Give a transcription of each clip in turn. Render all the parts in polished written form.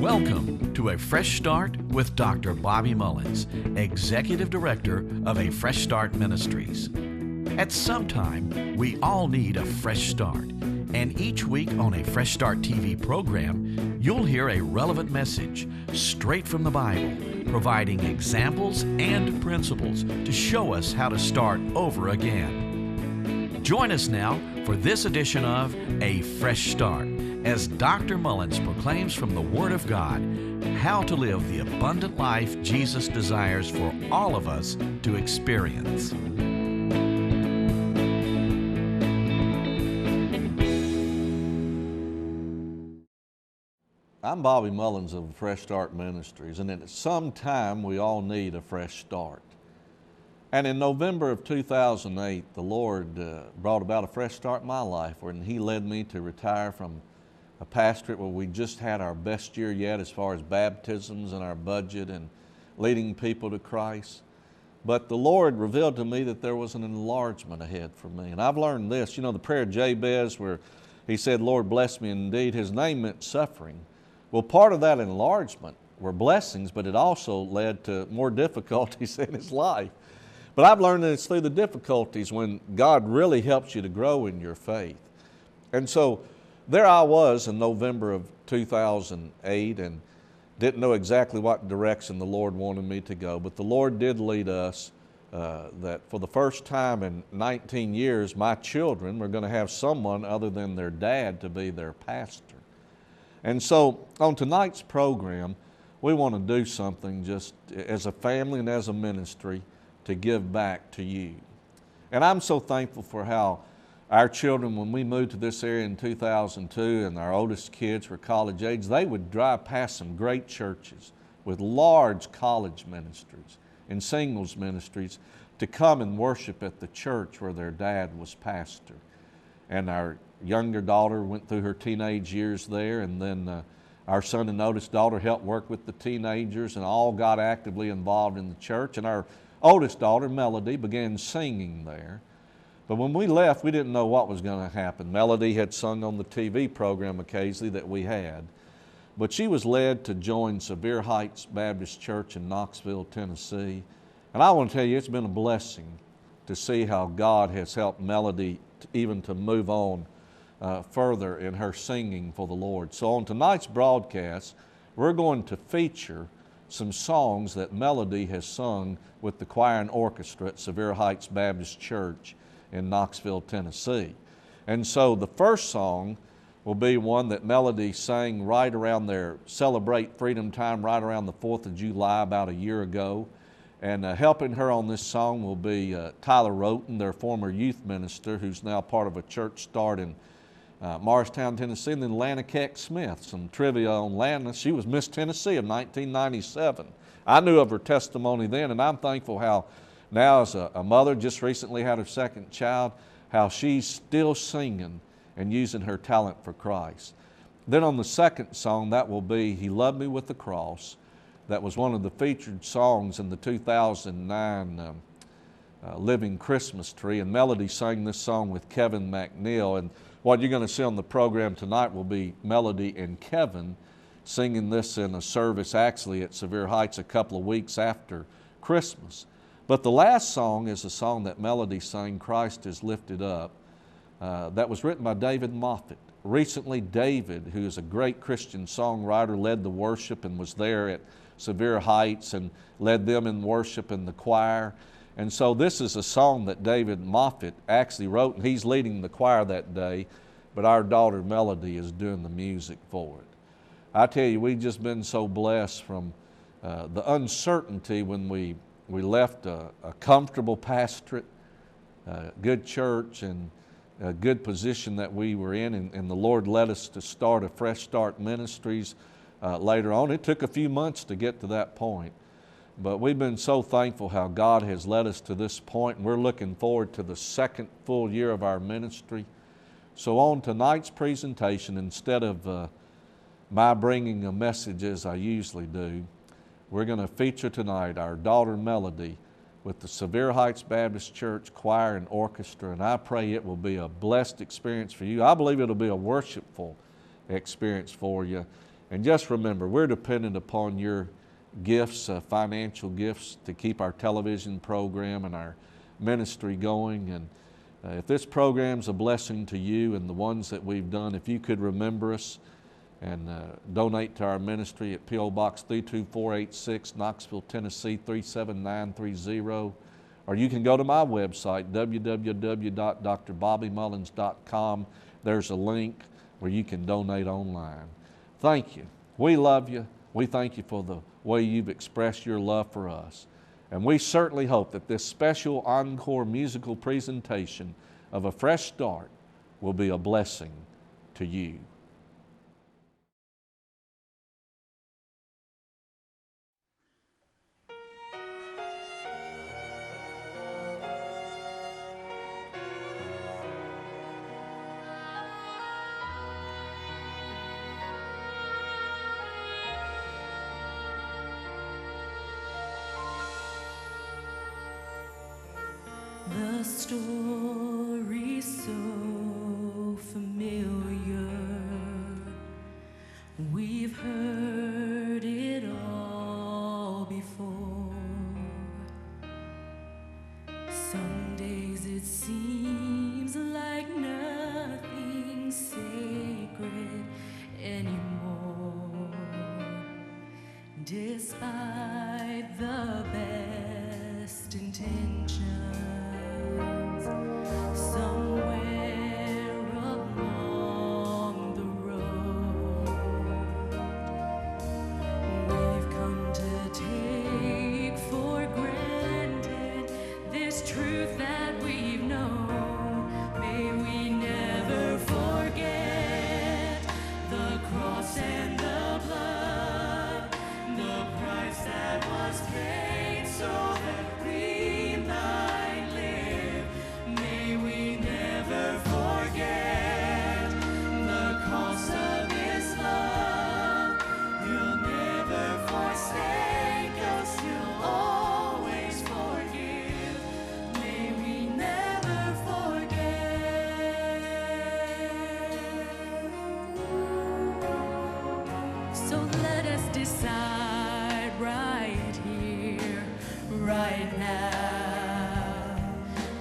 Welcome to A Fresh Start with Dr. Bobby Mullins, Executive Director of A Fresh Start Ministries. At some time, we all need a fresh start. And each week on A Fresh Start TV program, you'll hear a relevant message straight from the Bible, providing examples and principles to show us how to start over again. Join us now for this edition of A Fresh Start as Dr. Mullins proclaims from the Word of God how to live the abundant life Jesus desires for all of us to experience. I'm Bobby Mullins of Fresh Start Ministries, and at some time we all need a fresh start. And in November of 2008, the Lord brought about a fresh start in my life, and He led me to retire from a pastorate where we just had our best year yet as far as baptisms and our budget and leading people to Christ. But the Lord revealed to me that there was an enlargement ahead for me. And I've learned this, you know, the prayer of Jabez where he said, "Lord, bless me indeed." His name meant suffering. Well, part of that enlargement were blessings, but it also led to more difficulties in his life. But I've learned that it's through the difficulties when God really helps you to grow in your faith. And so there I was in November of 2008 and didn't know exactly what direction the Lord wanted me to go. But the Lord did lead us that for the first time in 19 years, my children were going to have someone other than their dad to be their pastor. And so on tonight's program, we want to do something just as a family and as a ministry to give back to you. And I'm so thankful for how our children, when we moved to this area in 2002 and our oldest kids were college age, they would drive past some great churches with large college ministries and singles ministries to come and worship at the church where their dad was pastor. And our younger daughter went through her teenage years there, and then our son and oldest daughter helped work with the teenagers and all got actively involved in the church. And our oldest daughter, Melody, began singing there. But when we left, we didn't know what was going to happen. Melody had sung on the TV program occasionally that we had, but she was led to join Sevier Heights Baptist Church in Knoxville, Tennessee. And I want to tell you, it's been a blessing to see how God has helped Melody even to move on further in her singing for the Lord. So on tonight's broadcast, we're going to feature some songs that Melody has sung with the choir and orchestra at Sevier Heights Baptist Church in Knoxville, Tennessee. And so the first song will be one that Melody sang right around their Celebrate Freedom Time, right around the 4th of July about a year ago. And helping her on this song will be Tyler Roten, their former youth minister, who's now part of a church start in Morristown, Tennessee, and then Lana Keck Smith. Some trivia on Lana. She was Miss Tennessee of 1997. I knew of her testimony then, and I'm thankful how now as a mother, just recently had her second child, how she's still singing and using her talent for Christ. Then on the second song, that will be He Loved Me with the Cross. That was one of the featured songs in the 2009 Living Christmas Tree, and Melody sang this song with Kevin McNeil. And what you're going to see on the program tonight will be Melody and Kevin singing this in a service actually at Sevier Heights a couple of weeks after Christmas. But the last song is a song that Melody sang, Christ is Lifted Up, that was written by David Moffett. Recently, David, who is a great Christian songwriter, led the worship and was there at Sevier Heights and led them in worship in the choir. And so this is a song that David Moffett actually wrote, and he's leading the choir that day, but our daughter Melody is doing the music for it. I tell you, we've just been so blessed from the uncertainty when we left a comfortable pastorate, a good church, and a good position that we were in, and the Lord led us to start a Fresh Start Ministries later on. It took a few months to get to that point, but we've been so thankful how God has led us to this point, and we're looking forward to the second full year of our ministry. So on tonight's presentation, instead of my bringing a message as I usually do, we're going to feature tonight our daughter Melody with the Sevier Heights Baptist Church Choir and Orchestra, and I pray it will be a blessed experience for you. I believe it'll be a worshipful experience for you And just remember, we're dependent upon your gifts, financial gifts, to keep our television program and our ministry going. And if this program's a blessing to you and the ones that we've done, if you could remember us and donate to our ministry at P.O. Box 32486, Knoxville, Tennessee 37930. Or you can go to my website, www.drbobbymullins.com. There's a link where you can donate online. Thank you. We love you. We thank you for the way you've expressed your love for us. And we certainly hope that this special encore musical presentation of A Fresh Start will be a blessing to you. The story so familiar, we've heard it all before. Some days it seems like nothing's sacred anymore, despite the best intentions. Somewhere along the road, we've come to take for granted this truth that we've known. May we never forget the cross and the blood, the price that was paid so that we might live. May we never forget the cost of His love. He'll never forsake us, He'll always forgive. May we never forget. So let us decide right here, right now,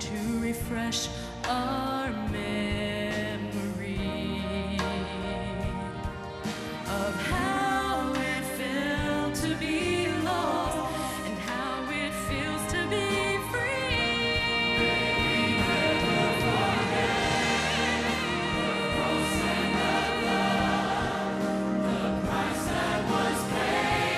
to refresh our memory of how it felt to be lost and how it feels to be free. May we never forget the cross and the blood, the price that was paid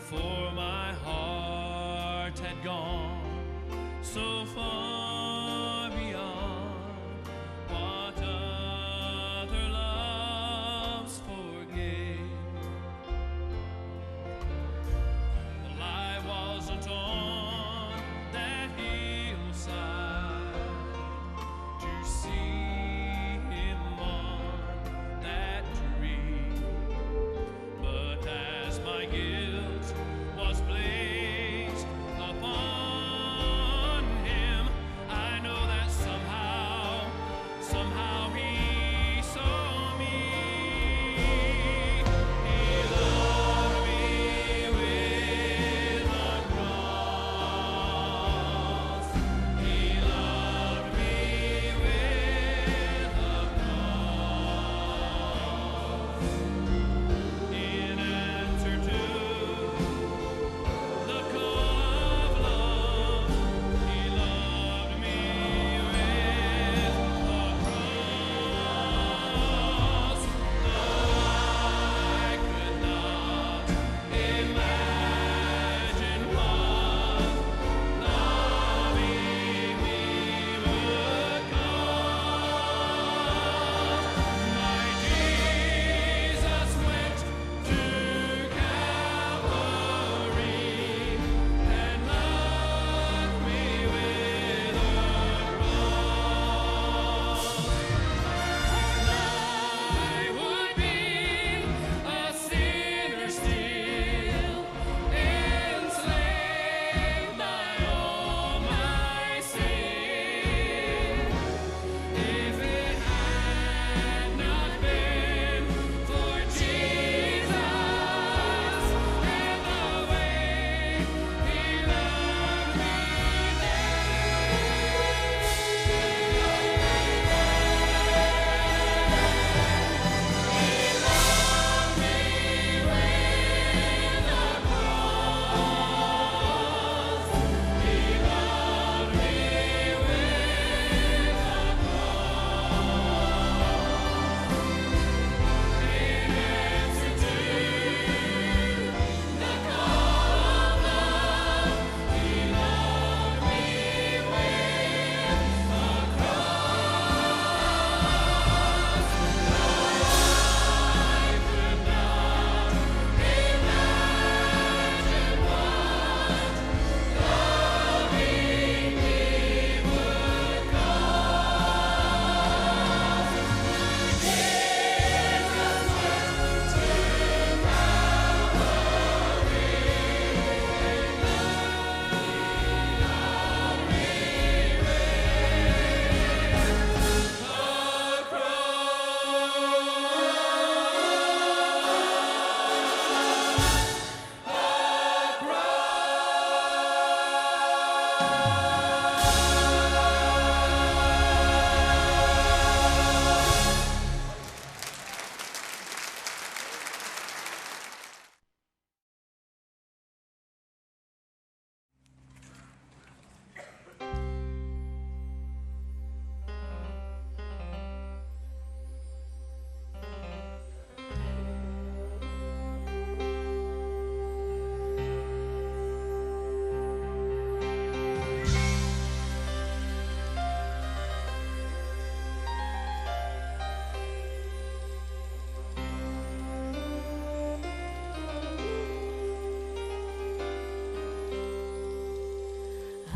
for my heart had gone so far beyond what other loves forgave. Well, I wasn't on that hillside to see him on that tree, but as my guilt was placed upon him, I know that somehow he saw me. He loved me with a cross. He loved me with a cross. In answer to the call of love, he loved me with a cross. Though I could not imagine what loving me would cost, my Jesus went to Calvary and loved me with a cross. I would be a sinner still, enslaved by all my sin, if it had not been for Jesus and the way he loved me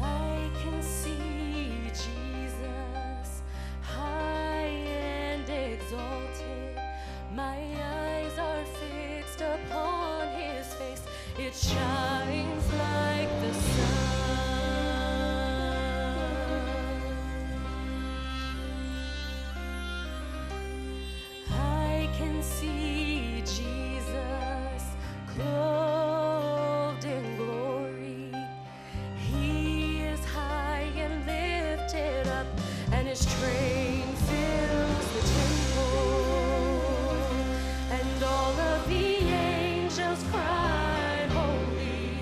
I can see Jesus high and exalted. My eyes are fixed upon his face. It shines like the sun. I can see Jesus clothed in glory. He is high and lifted up, and his train fills the temple. And all of the angels cry, holy,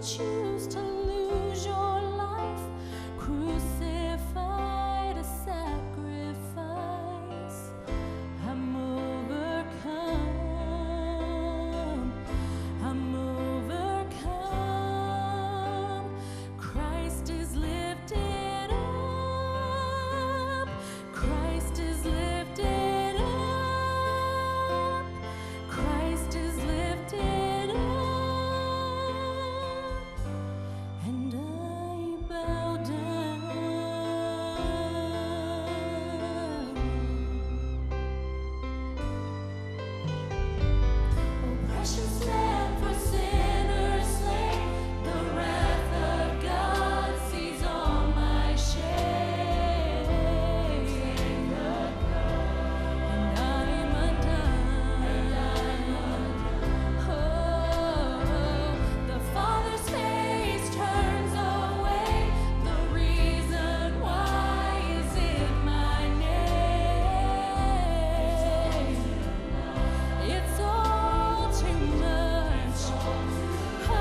choose to lose your life, crucified a sacrifice. I'm overcome. I'm overcome. Christ is lifted up. Christ is lifted up. Christ is lifted up. And I bow down. Oh, precious Lamb for sinners slain, the wrath of God sees all my shame. And I'm undone. Oh, the Father's face turns away. The reason why is in my name. It's all too much. Oh,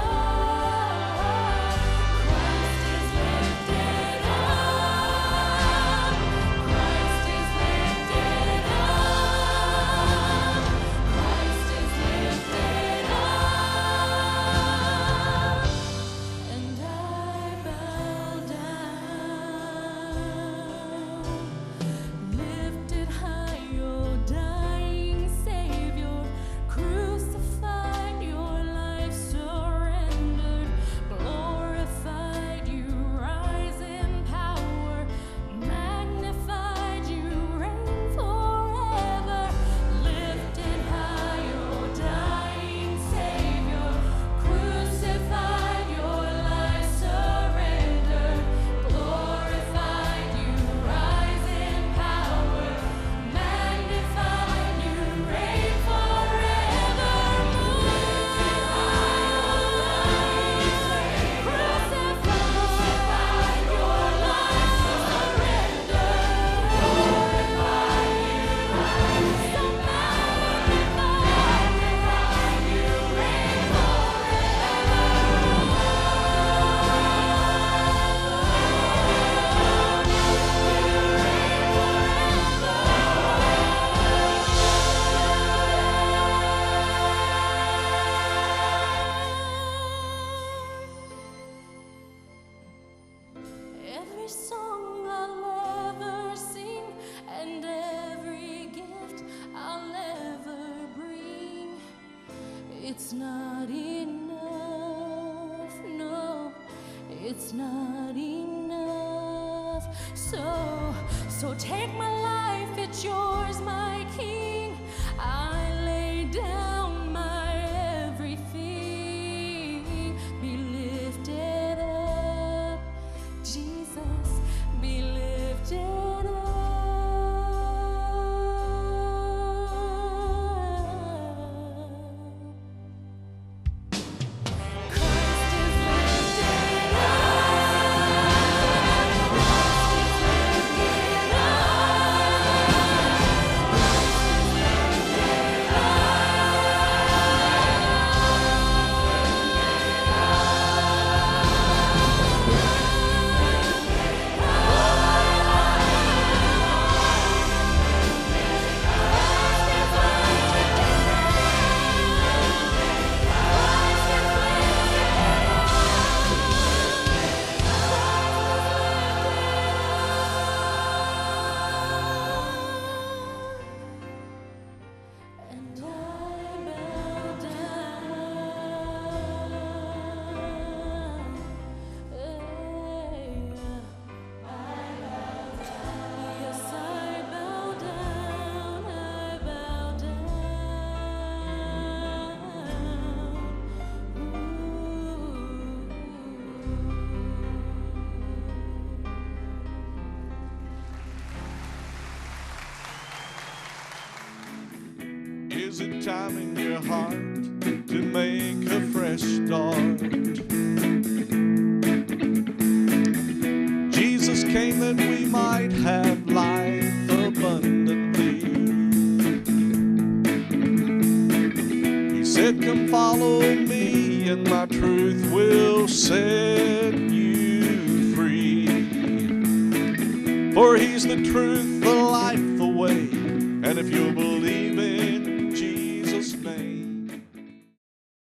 Christ is lifted up. Christ is lifted up. Christ is lifted up. And I bow down. Lifted high, your dying Savior, crucified, your life surrendered, glorified, you rise in power, magnified, you reign forever. Lifted high, your dying Savior, crucified, your life surrendered, glorified, you rise in power, magnified, you reign forever. Crucified, your life surrendered, glorified, you rise in power, magnified, you reign Every song I'll ever sing and every gift I'll ever bring, it's not enough, no, it's not enough. So take my life, it's yours, my King. I lay down my everything. Be lifted up, Jesus, be lifted up. Christ is lifted up. And I bow down. Yes, I bow down. I bow Is it time in your heart to make a fresh start? Jesus came that we might have life abundantly. He said said, come follow me, and my truth will set you free. For he's the truth, the life, the way, and if you'll believe